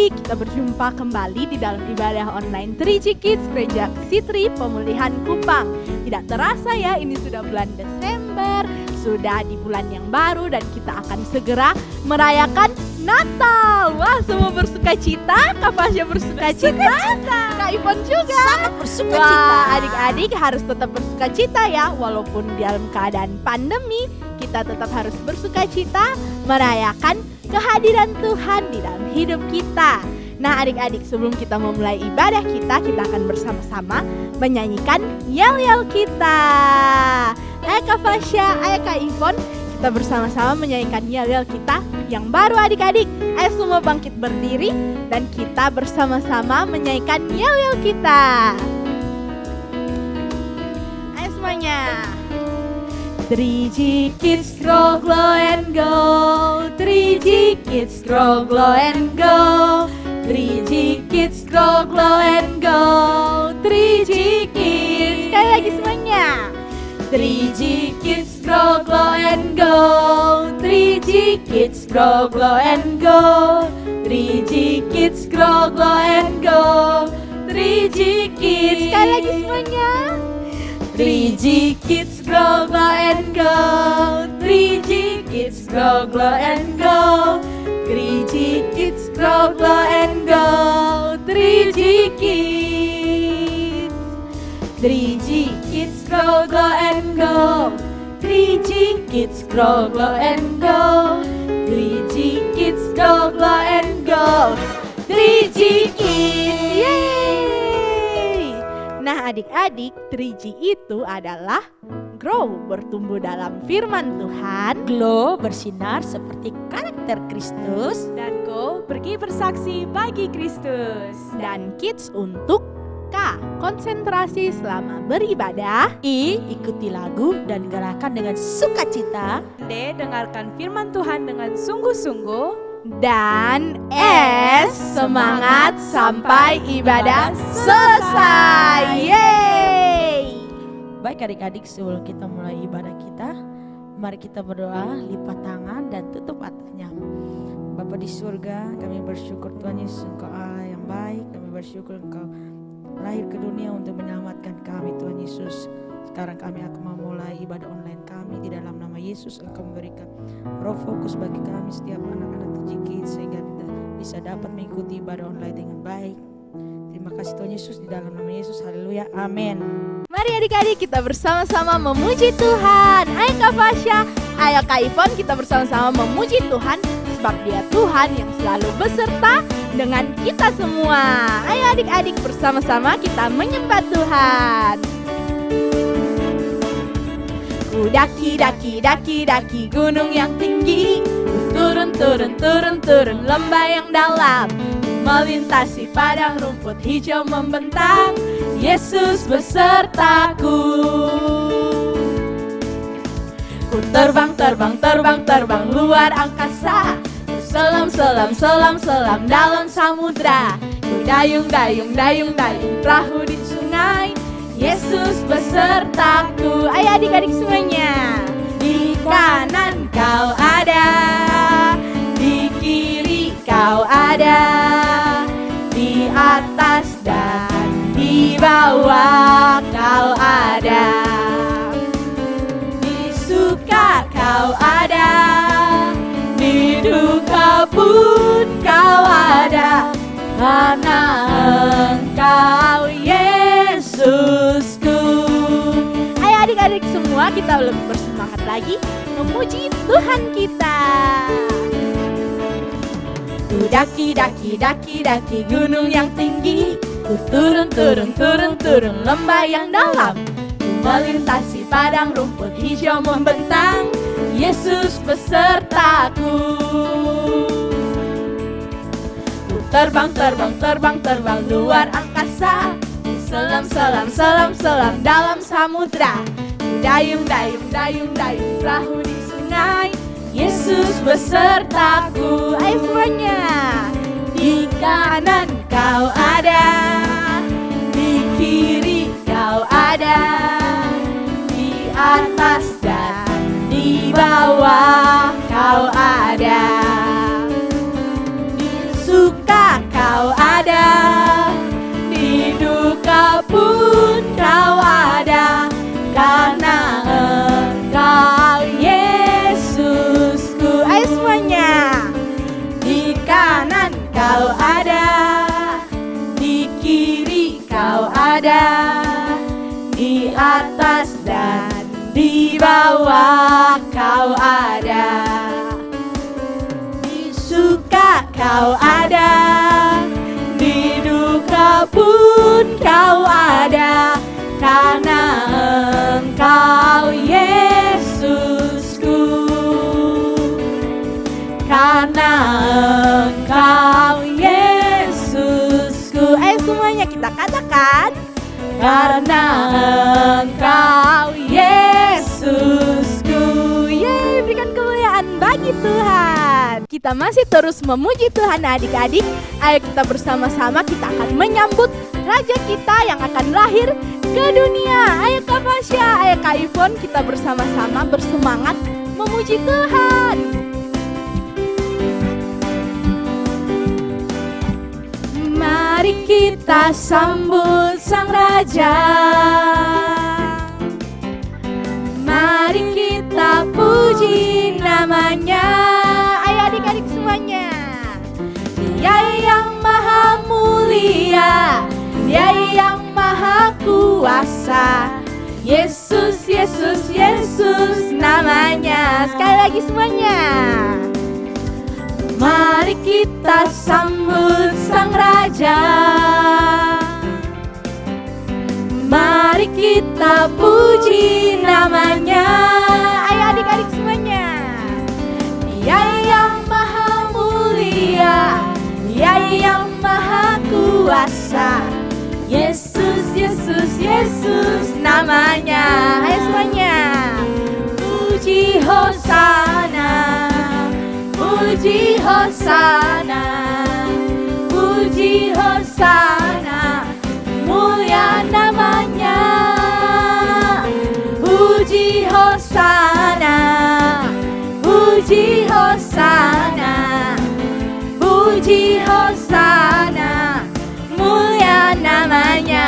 adik-adik, kita berjumpa kembali di dalam ibadah online 3G Kids Gereja Sitri Pemulihan Kupang. Tidak terasa ya, ini sudah bulan Desember, sudah di bulan yang baru dan kita akan segera merayakan Natal. Wah, semua bersuka cita, Kak Fasya bersuka cita, Kak Ivon juga. Sangat bersuka cita. Wah, adik-adik harus tetap bersuka cita ya, walaupun dalam keadaan pandemi, kita tetap harus bersuka cita merayakan kehadiran Tuhan di dalam hidup kita. Nah adik-adik, sebelum kita memulai ibadah kita akan bersama-sama menyanyikan yel-yel kita. Ayo Kak Fasya, ayo Kak Ivon, kita bersama-sama menyanyikan yel-yel kita yang baru adik-adik. Ayo semua bangkit berdiri dan kita bersama-sama menyanyikan yel-yel kita. Ayo semuanya. 3G Kids grow, glow and go. 3G Kids grow, glow and go. 3G Kids grow, glow and go. 3G Kids. Sekali lagi semuanya. 3G Kids grow, glow and go. 3G Kids grow, glow and go. 3G Kids grow, glow and go. 3G Kids. Sekali lagi semuanya. 3G Kids grow, glow and go. 3G Kids grow, glow and go. 3G Kids grow, glow and go. 3G Kids. 3G Kids grow, glow and go. 3G Kids grow, glow and go. 3G Kids grow, glow and go. 3G Kids. Yeay. Nah adik-adik, 3G itu adalah grow, bertumbuh dalam firman Tuhan. Glow, bersinar seperti karakter Kristus. Dan go, pergi bersaksi bagi Kristus. Dan kids untuk K, konsentrasi selama beribadah. I, ikuti lagu dan gerakan dengan sukacita. D, dengarkan firman Tuhan dengan sungguh-sungguh. Dan S, semangat sampai ibadah selesai. Yeay. Baik adik-adik, sebelum kita mulai ibadah kita, mari kita berdoa, lipat tangan dan tutup matanya. Bapa di surga, kami bersyukur Tuhan Yesus, Engkau Allah yang baik. Kami bersyukur Engkau lahir ke dunia untuk menyelamatkan kami Tuhan Yesus. Sekarang kami akan memulai ibadah online kami. Di dalam nama Yesus Engkau memberikan roh fokus bagi kami setiap anak-anak 3G Kids, sehingga kita bisa dapat mengikuti ibadah online dengan baik. Terima kasih Tuhan Yesus, di dalam nama Yesus, haleluya, amin. Mari adik-adik kita bersama-sama memuji Tuhan. Ayo Kak Fasya, ayo Kak Ivon, kita bersama-sama memuji Tuhan, sebab Dia Tuhan yang selalu beserta dengan kita semua. Ayo adik-adik bersama-sama kita menyembah Tuhan. Ku daki gunung yang tinggi, ku turun lembah yang dalam, melintasi padang rumput hijau membentang, Yesus besertaku. Ku terbang luar angkasa, ku selam dalam samudra, ku dayung perahu di sungai, Yesus besertaku. Ayo adik-adik semuanya. Di kanan kau ada, di kiri kau ada, di atas dan di bawah kau ada, di suka kau ada, di duka pun kau ada, karena Engkau Yesusku. Ayo adik-adik semua, kita lebih bersemangat lagi memuji Tuhan kita. Ku daki gunung yang tinggi, ku turun lembah yang dalam, ku melintasi padang rumput hijau membentang, Yesus besertaku. Ku terbang luar angkasa, ku selam dalam samudra, ku dayung perahu di sungai, Yesus besertaku. Ayo semuanya. Di kanan kau ada, di kiri kau ada, di atas dan di bawah kau ada, di suka kau bawah Kau ada, di suka Kau ada, di duka pun Kau ada, karena Engkau Yesusku, karena Engkau Yesusku. Ayo semuanya kita katakan, karena Engkau Yesusku. Yeay, berikan kemuliaan bagi Tuhan. Kita masih terus memuji Tuhan adik-adik. Ayo kita bersama-sama, kita akan menyambut Raja kita yang akan lahir ke dunia. Ayo Kak Fasya, ayo Kak Ivon, kita bersama-sama bersemangat memuji Tuhan. Mari kita sambut Sang Raja, mari kita puji namanya. Ayo adik-adik semuanya. Dia yang maha mulia, Dia yang maha kuasa, Yesus, Yesus, Yesus namanya. Sekali lagi semuanya. Mari kita sambut Sang Raja, mari kita puji namanya. Ayo adik-adik semuanya. Dia yang maha mulia, Dia yang maha kuasa, Yesus, Yesus, Yesus namanya. Ayo semuanya. Puji Hosana, puji Hosana, puji Hosana, mulia namanya. Puji Hosana, puji Hosana, puji Hosana, mulia namanya.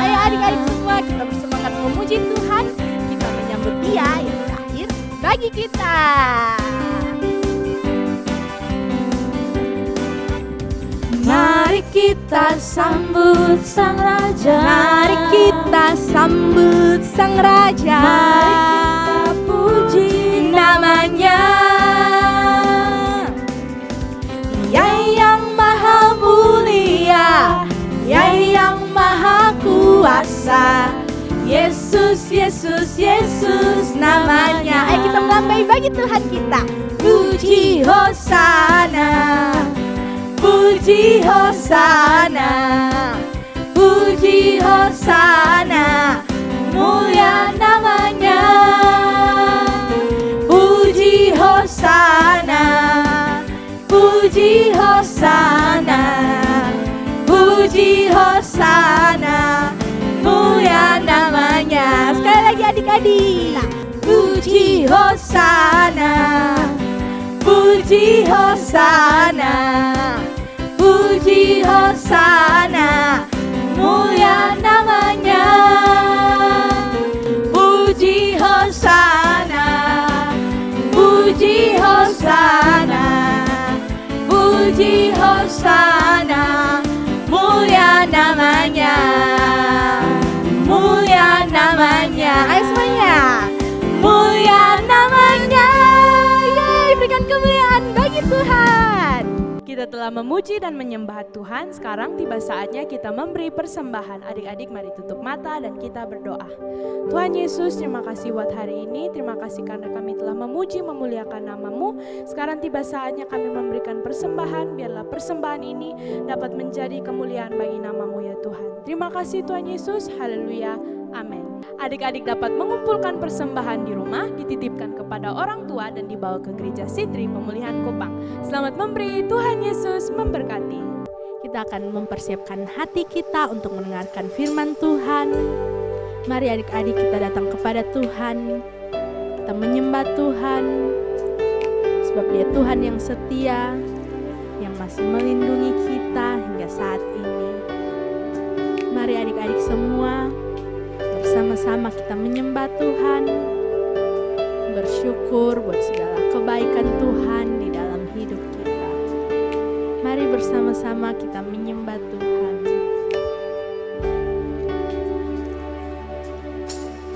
Ayo adik-adik semua, kita bersemangat memuji Tuhan. Kita menyambut Dia yang lahir bagi kita. Mari kita sambut Sang Raja, mari kita sambut Sang Raja, mari kita puji namanya. Dia yang maha mulia, Dia yang maha kuasa, Yesus, Yesus, Yesus namanya. Ayo kita melambai bagi Tuhan kita. Puji Hosana, puji Hosana, puji Hosana, mulia namanya. Puji Hosana, puji Hosana, puji Hosana, mulia namanya. Sekali lagi adik-adik. Puji Hosana, puji Hosana, puji Hosana, mulia namanya. Puji Hosana, puji Hosana, puji Hosana, mulia namanya. Mulia namanya. Ayo semuanya. Mulia namanya. Yeay, berikan kemuliaan bagi Tuhan. Kita telah memuji dan menyembah Tuhan, sekarang tiba saatnya kita memberi persembahan. Adik-adik mari tutup mata dan kita berdoa. Tuhan Yesus, terima kasih buat hari ini, terima kasih karena kami telah memuji memuliakan nama-Mu. Sekarang tiba saatnya kami memberikan persembahan, biarlah persembahan ini dapat menjadi kemuliaan bagi nama-Mu ya Tuhan. Terima kasih Tuhan Yesus, haleluya, amin. Adik-adik dapat mengumpulkan persembahan di rumah, dititipkan kepada orang tua dan dibawa ke gereja Sitri Pemulihan Kupang. Selamat memberi, Tuhan Yesus memberkati. Kita akan mempersiapkan hati kita untuk mendengarkan firman Tuhan. Mari adik-adik kita datang kepada Tuhan. Kita menyembah Tuhan, sebab Dia Tuhan yang setia, yang masih melindungi kita hingga saat ini. Mari adik-adik semua, bersama-sama kita menyembah Tuhan, bersyukur buat segala kebaikan Tuhan di dalam hidup kita. Mari bersama-sama kita menyembah Tuhan.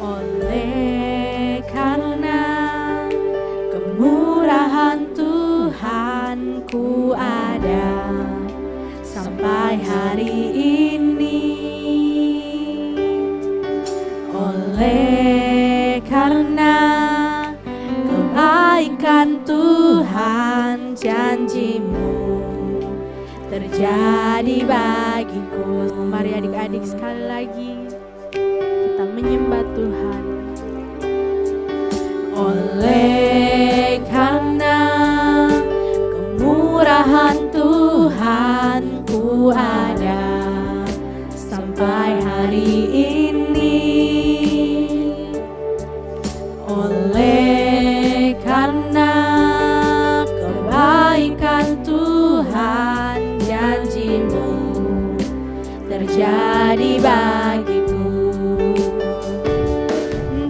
Oleh karena Abaikan Tuhan, janji-Mu terjadi bagiku. Mari adik-adik sekali lagi kita menyembah Tuhan. Oleh karena kemurahan Tuhan ku ada sampai hari ini. Oleh karena kebaikan Tuhan, janji-Mu terjadi bagiku.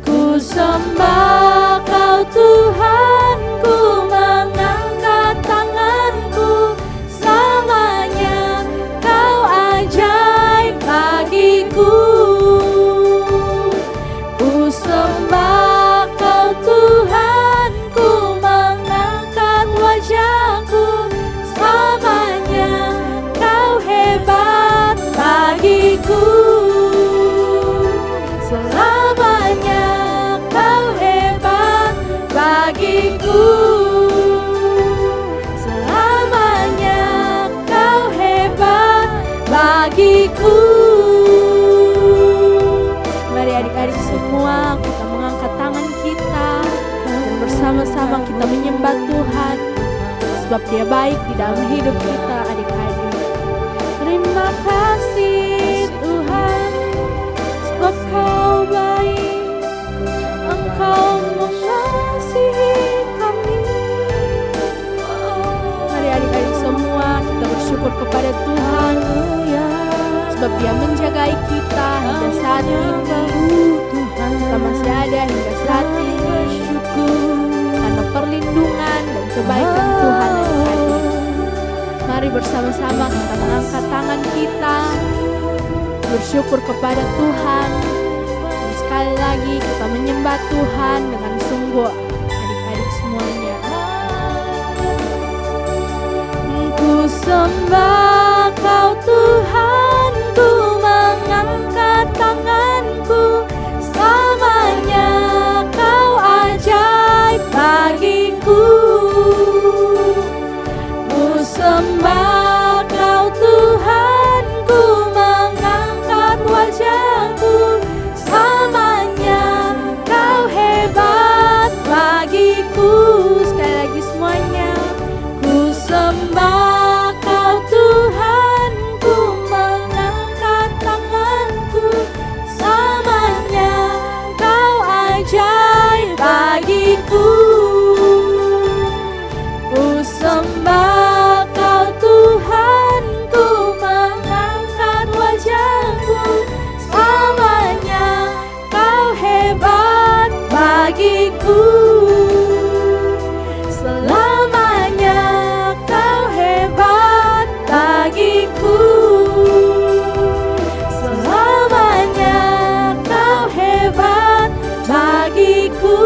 Ku sembah Kau Tuhan, ku mengangkat tanganku, selamanya Kau ajaib bagiku. Ku sembah Kau Tuhan, ku mengangkat wajahku, selamanya Kau hebat bagiku. Selamanya Kau hebat bagiku. Selamanya Kau hebat bagiku. Mari adik-adik semua kita mengangkat tangan kita dan bersama-sama kita menyembah Tuhan, sebab Dia baik di dalam hidup kita adik-adik. Terima kasih Tuhan, sebab Kau baik, Engkau mengasihi kami. Mari adik-adik semua kita bersyukur kepada Tuhan, sebab Dia menjagai kita hingga saat ini. Kita masih ada hingga saat ini, karena perlindungan dan kebaikan Tuhan adik-adik. Mari bersama-sama kita mengangkat tangan kita, bersyukur kepada Tuhan. Dan sekali lagi kita menyembah Tuhan dengan sungguh adik-adik semuanya. Ku sembah Kau Tuhan, ku mengangkat tanganku, selamanya Kau ajaib bagiku. Ku sembah Kau Tuhan, ku mengangkat wajahku, selamanya Kau hebat bagiku. Sekali lagi semuanya. Ku sembah Kau Tuhan, ku mengangkat tanganku, selamanya Kau ajaib bagiku. Ku sembah Kau Tuhan, ku mengangkat wajahku, selamanya Kau hebat bagiku. Selamanya Kau hebat bagiku. Selamanya Kau hebat bagiku.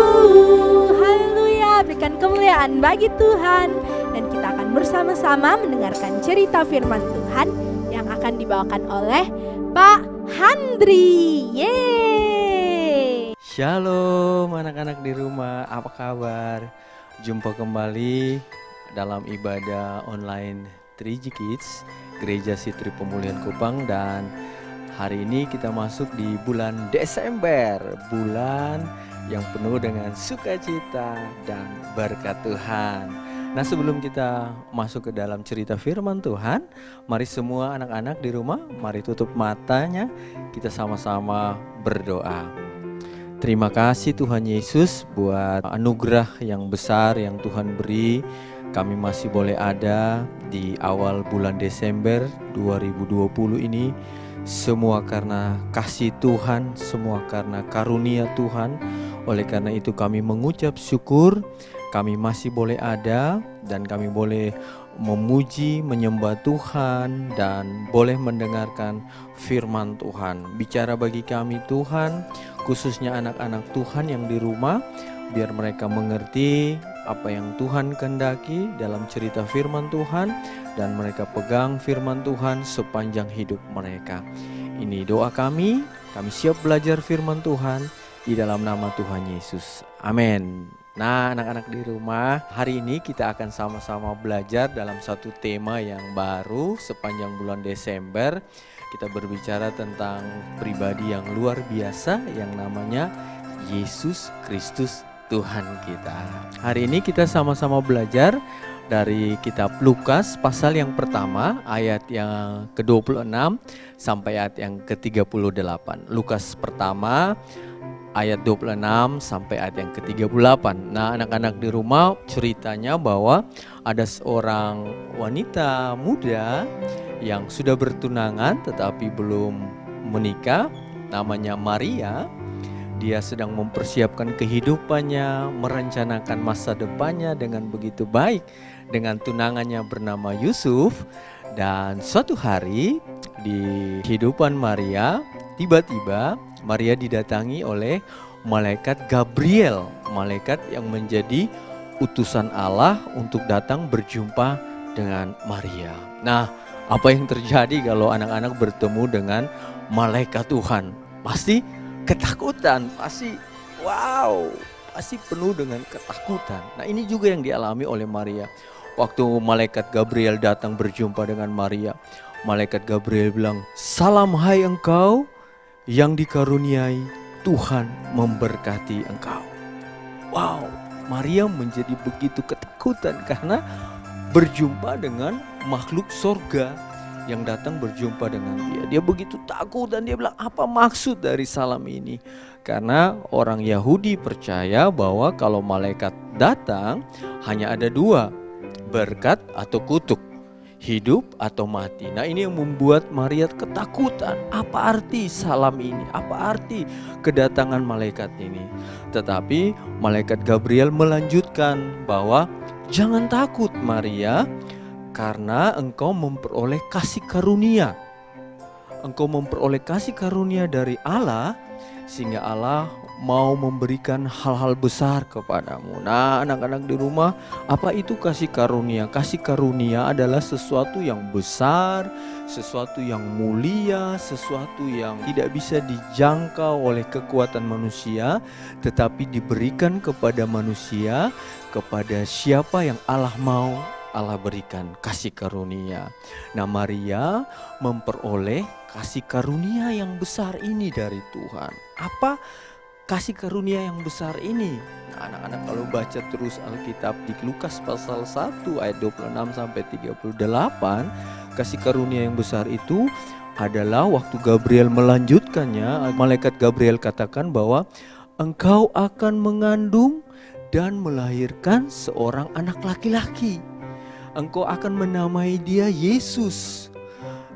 Haleluya, berikan kemuliaan bagi Tuhan. Dan kita akan bersama-sama mendengarkan cerita firman Tuhan yang akan dibawakan oleh Pak Handri. Yeay. Shalom anak-anak di rumah, apa kabar? Jumpa kembali dalam ibadah online 3G Kids, Gereja Sitri Pemulihan Kupang. Dan hari ini kita masuk di bulan Desember, bulan yang penuh dengan sukacita dan berkat Tuhan. Nah, sebelum kita masuk ke dalam cerita firman Tuhan, mari semua anak-anak di rumah, mari tutup matanya, kita sama-sama berdoa. Terima kasih Tuhan Yesus buat anugerah yang besar yang Tuhan beri. Kami masih boleh ada di awal bulan Desember 2020 ini. Semua karena kasih Tuhan, semua karena karunia Tuhan. Oleh karena itu kami mengucap syukur, kami masih boleh ada dan kami boleh memuji, menyembah Tuhan dan boleh mendengarkan firman Tuhan. Bicara bagi kami Tuhan, khususnya anak-anak Tuhan yang di rumah, biar mereka mengerti apa yang Tuhan kehendaki dalam cerita firman Tuhan dan mereka pegang firman Tuhan sepanjang hidup mereka. Ini doa kami siap belajar firman Tuhan di dalam nama Tuhan Yesus. Amin. Nah, anak-anak di rumah, hari ini kita akan sama-sama belajar dalam satu tema yang baru sepanjang bulan Desember. Kita berbicara tentang pribadi yang luar biasa yang namanya Yesus Kristus Tuhan kita. Hari ini kita sama-sama belajar dari kitab Lukas pasal yang pertama ayat yang ke-26 sampai ayat yang ke-38. Lukas pertama ayat 26 sampai ayat yang ke-38. Nah, anak-anak di rumah, ceritanya bahwa ada seorang wanita muda yang sudah bertunangan tetapi belum menikah, namanya Maria. Dia sedang mempersiapkan kehidupannya, merencanakan masa depannya dengan begitu baik dengan tunangannya bernama Yusuf. Dan suatu hari di kehidupan Maria, tiba-tiba Maria didatangi oleh malaikat Gabriel, malaikat yang menjadi utusan Allah untuk datang berjumpa dengan Maria. Nah, apa yang terjadi kalau anak-anak bertemu dengan malaikat Tuhan? Pasti ketakutan, pasti penuh dengan ketakutan. Nah, ini juga yang dialami oleh Maria. Waktu malaikat Gabriel datang berjumpa dengan Maria, malaikat Gabriel bilang, "Salam hai engkau yang dikaruniai, Tuhan memberkati engkau." Wow, Maria menjadi begitu ketakutan karena berjumpa dengan makhluk sorga yang datang berjumpa dengan dia. Dia begitu takut dan dia bilang, apa maksud dari salam ini? Karena orang Yahudi percaya bahwa kalau malaikat datang hanya ada dua, berkat atau kutuk, hidup atau mati. Nah, ini yang membuat Maria ketakutan. Apa arti salam ini? Apa arti kedatangan malaikat ini? Tetapi malaikat Gabriel melanjutkan bahwa jangan takut Maria, karena engkau memperoleh kasih karunia. Engkau memperoleh kasih karunia dari Allah, sehingga Allah mau memberikan hal-hal besar kepadamu. Nah, anak-anak di rumah, apa itu kasih karunia? Kasih karunia adalah sesuatu yang besar, sesuatu yang mulia, sesuatu yang tidak bisa dijangkau oleh kekuatan manusia, tetapi diberikan kepada manusia, kepada siapa yang Allah mau Allah berikan kasih karunia. Nah, Maria memperoleh kasih karunia yang besar ini dari Tuhan. Apa kasih karunia yang besar ini? Nah, anak-anak kalau baca terus Alkitab di Lukas pasal 1 ayat 26 sampai 38, kasih karunia yang besar itu adalah waktu Gabriel melanjutkannya. Malaikat Gabriel katakan bahwa engkau akan mengandung dan melahirkan seorang anak laki-laki. Engkau akan menamai dia Yesus.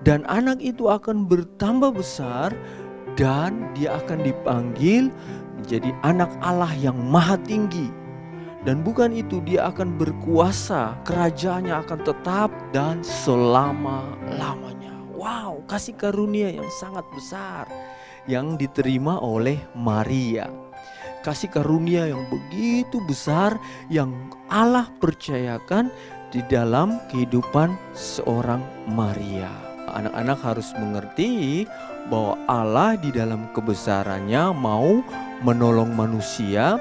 Dan anak itu akan bertambah besar dan dia akan dipanggil menjadi anak Allah yang maha tinggi. Dan bukan itu, dia akan berkuasa, kerajaannya akan tetap dan selama-lamanya. Wow, kasih karunia yang sangat besar yang diterima oleh Maria. Kasih karunia yang begitu besar yang Allah percayakan di dalam kehidupan seorang Maria. Anak-anak harus mengerti bahwa Allah di dalam kebesarannya mau menolong manusia,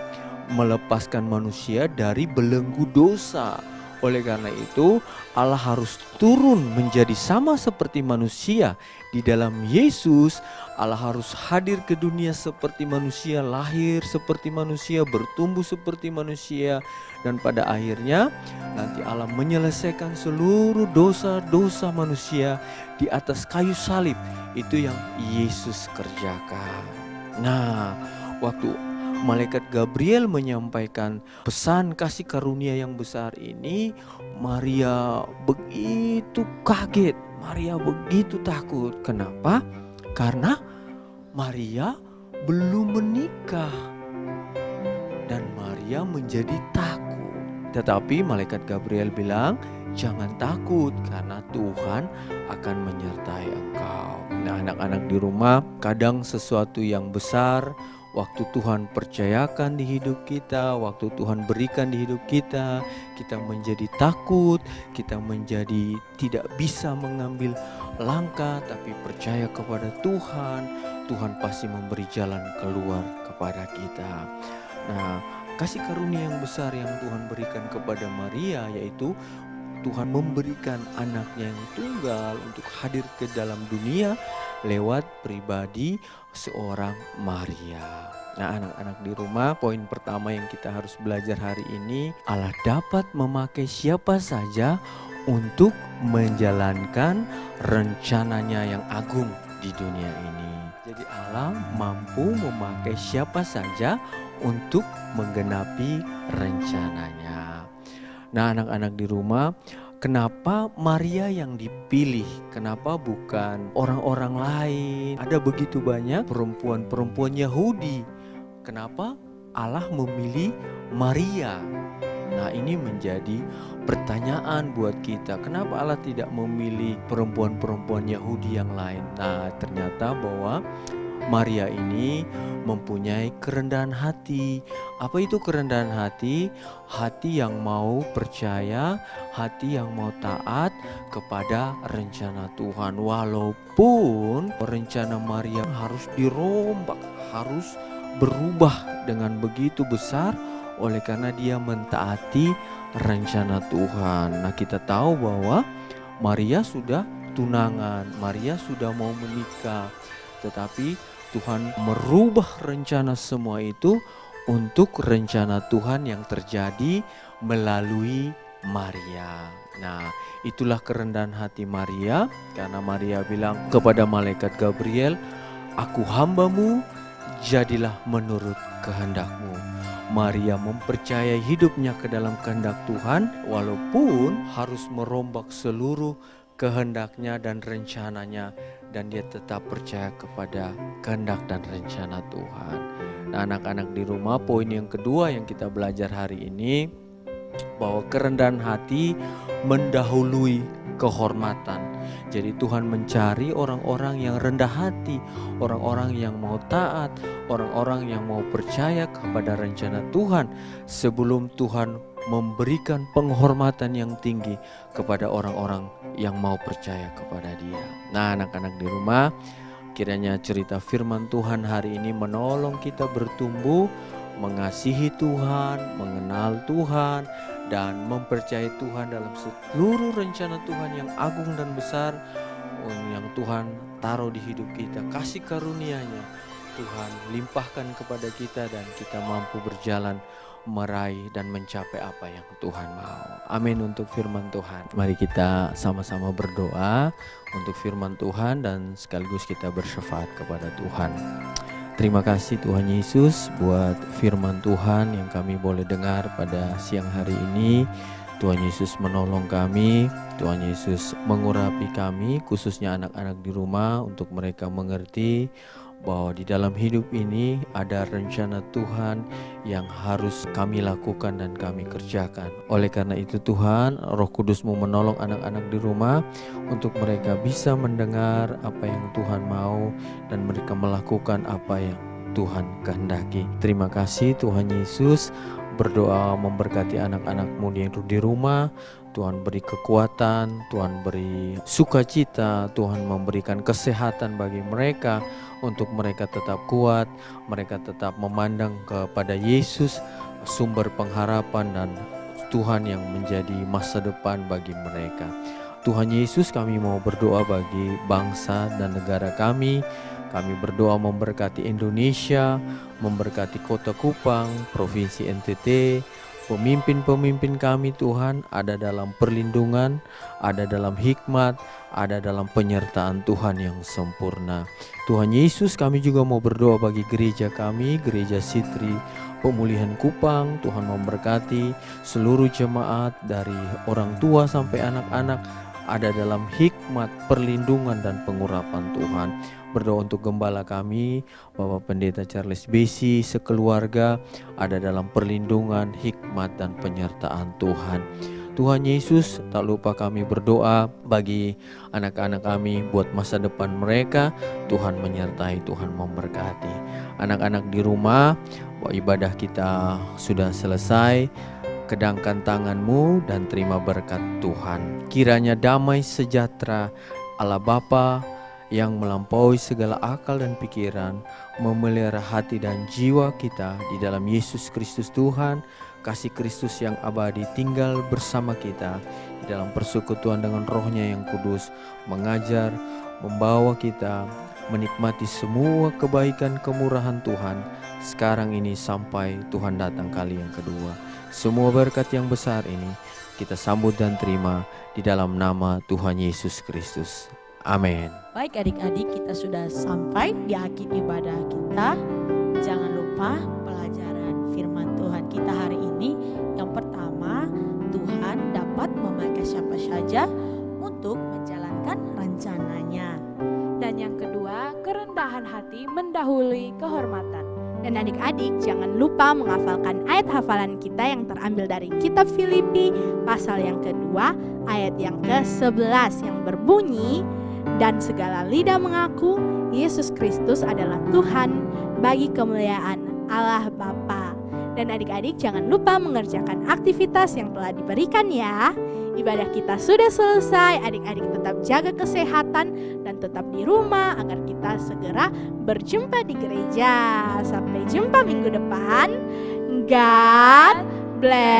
melepaskan manusia dari belenggu dosa. Oleh karena itu, Allah harus turun menjadi sama seperti manusia. Di dalam Yesus, Allah harus hadir ke dunia seperti manusia, lahir seperti manusia, bertumbuh seperti manusia. Dan pada akhirnya, nanti Allah menyelesaikan seluruh dosa-dosa manusia di atas kayu salib. Itu yang Yesus kerjakan. Nah, waktu malaikat Gabriel menyampaikan pesan kasih karunia yang besar ini, Maria begitu kaget, Maria begitu takut. Kenapa? Karena Maria belum menikah dan Maria menjadi takut. Tetapi malaikat Gabriel bilang, jangan takut karena Tuhan akan menyertai engkau. Nah, anak-anak di rumah, kadang sesuatu yang besar waktu Tuhan percayakan di hidup kita, waktu Tuhan berikan di hidup kita, kita menjadi takut, kita menjadi tidak bisa mengambil langkah, tapi percaya kepada Tuhan. Tuhan pasti memberi jalan keluar kepada kita. Nah, kasih karunia yang besar yang Tuhan berikan kepada Maria, yaitu Tuhan memberikan anaknya yang tunggal untuk hadir ke dalam dunia lewat pribadi seorang Maria. Nah, anak-anak di rumah, poin pertama yang kita harus belajar hari ini, Allah dapat memakai siapa saja untuk menjalankan rencananya yang agung di dunia ini. Jadi Allah mampu memakai siapa saja untuk menggenapi rencananya. Nah, anak-anak di rumah, kenapa Maria yang dipilih? Kenapa bukan orang-orang lain? Ada begitu banyak perempuan-perempuan Yahudi. Kenapa Allah memilih Maria? Nah, ini menjadi pertanyaan buat kita. Kenapa Allah tidak memilih perempuan-perempuan Yahudi yang lain? Nah, ternyata bahwa Maria ini mempunyai kerendahan hati. Apa itu kerendahan hati? Hati yang mau percaya, hati yang mau taat kepada rencana Tuhan. Walaupun rencana Maria harus dirombak, harus berubah dengan begitu besar oleh karena dia mentaati rencana Tuhan. Nah, kita tahu bahwa Maria sudah tunangan, Maria sudah mau menikah, tetapi Tuhan merubah rencana semua itu untuk rencana Tuhan yang terjadi melalui Maria. Nah, itulah kerendahan hati Maria, karena Maria bilang kepada malaikat Gabriel, "Aku hambamu, jadilah menurut kehendakmu." Maria mempercayai hidupnya ke dalam kehendak Tuhan, walaupun harus merombak seluruh kehendaknya dan rencananya, dan dia tetap percaya kepada kehendak dan rencana Tuhan. Nah, anak-anak di rumah, poin yang kedua yang kita belajar hari ini, bahwa kerendahan hati mendahului kehormatan. Jadi Tuhan mencari orang-orang yang rendah hati, orang-orang yang mau taat, orang-orang yang mau percaya kepada rencana Tuhan sebelum Tuhan memberikan penghormatan yang tinggi kepada orang-orang yang mau percaya kepada Dia. Nah, anak-anak di rumah, kiranya cerita firman Tuhan hari ini menolong kita bertumbuh, mengasihi Tuhan, mengenal Tuhan, dan mempercayai Tuhan dalam seluruh rencana Tuhan yang agung dan besar yang Tuhan taruh di hidup kita. Kasih karunia-Nya Tuhan limpahkan kepada kita dan kita mampu berjalan meraih dan mencapai apa yang Tuhan mau. Amin untuk firman Tuhan. Mari kita sama-sama berdoa untuk firman Tuhan dan sekaligus kita bersyafaat kepada Tuhan. Terima kasih Tuhan Yesus buat firman Tuhan yang kami boleh dengar pada siang hari ini. Tuhan Yesus menolong kami, Tuhan Yesus mengurapi kami, khususnya anak-anak di rumah, untuk mereka mengerti bahwa di dalam hidup ini ada rencana Tuhan yang harus kami lakukan dan kami kerjakan. Oleh karena itu Tuhan, Roh Kudus-Mu menolong anak-anak di rumah untuk mereka bisa mendengar apa yang Tuhan mau dan mereka melakukan apa yang Tuhan kehendaki. Terima kasih Tuhan Yesus. Berdoa memberkati anak-anak-Mu di rumah. Tuhan beri kekuatan, Tuhan beri sukacita, Tuhan memberikan kesehatan bagi mereka untuk mereka tetap kuat, mereka tetap memandang kepada Yesus, sumber pengharapan dan Tuhan yang menjadi masa depan bagi mereka. Tuhan Yesus, kami mau berdoa bagi bangsa dan negara kami. Kami berdoa memberkati Indonesia, memberkati Kota Kupang, Provinsi NTT, pemimpin-pemimpin kami Tuhan ada dalam perlindungan, ada dalam hikmat, ada dalam penyertaan Tuhan yang sempurna. Tuhan Yesus, kami juga mau berdoa bagi gereja kami, Gereja Sitri Pemulihan Kupang. Tuhan memberkati seluruh jemaat dari orang tua sampai anak-anak ada dalam hikmat, perlindungan dan pengurapan Tuhan. Berdoa untuk gembala kami, Bapak Pendeta Charles Besi, sekeluarga ada dalam perlindungan, hikmat dan penyertaan Tuhan. Tuhan Yesus, tak lupa kami berdoa bagi anak-anak kami buat masa depan mereka. Tuhan menyertai, Tuhan memberkati. Anak-anak di rumah, bahwa ibadah kita sudah selesai. Kedangkan tanganmu dan terima berkat Tuhan. Kiranya damai sejahtera Allah Bapa, yang melampaui segala akal dan pikiran, memelihara hati dan jiwa kita di dalam Yesus Kristus Tuhan. Kasih Kristus yang abadi tinggal bersama kita di dalam persekutuan dengan Roh-Nya yang kudus, mengajar, membawa kita menikmati semua kebaikan kemurahan Tuhan sekarang ini sampai Tuhan datang kali yang kedua. Semua berkat yang besar ini kita sambut dan terima di dalam nama Tuhan Yesus Kristus. Amin. Baik adik-adik, kita sudah sampai di akhir ibadah kita. Jangan lupa pelajaran firman Tuhan kita hari ini. Yang pertama, Tuhan dapat memakai siapa saja untuk menjalankan rencananya. Dan yang kedua, kerendahan hati mendahului kehormatan. Dan adik-adik jangan lupa menghafalkan ayat hafalan kita yang terambil dari kitab Filipi pasal yang kedua ayat yang ke-11 yang berbunyi, dan segala lidah mengaku Yesus Kristus adalah Tuhan bagi kemuliaan Allah Bapa. Dan adik-adik jangan lupa mengerjakan aktivitas yang telah diberikan ya. Ibadah kita sudah selesai, adik-adik tetap jaga kesehatan dan tetap di rumah agar kita segera berjumpa di gereja. Sampai jumpa minggu depan. God bless.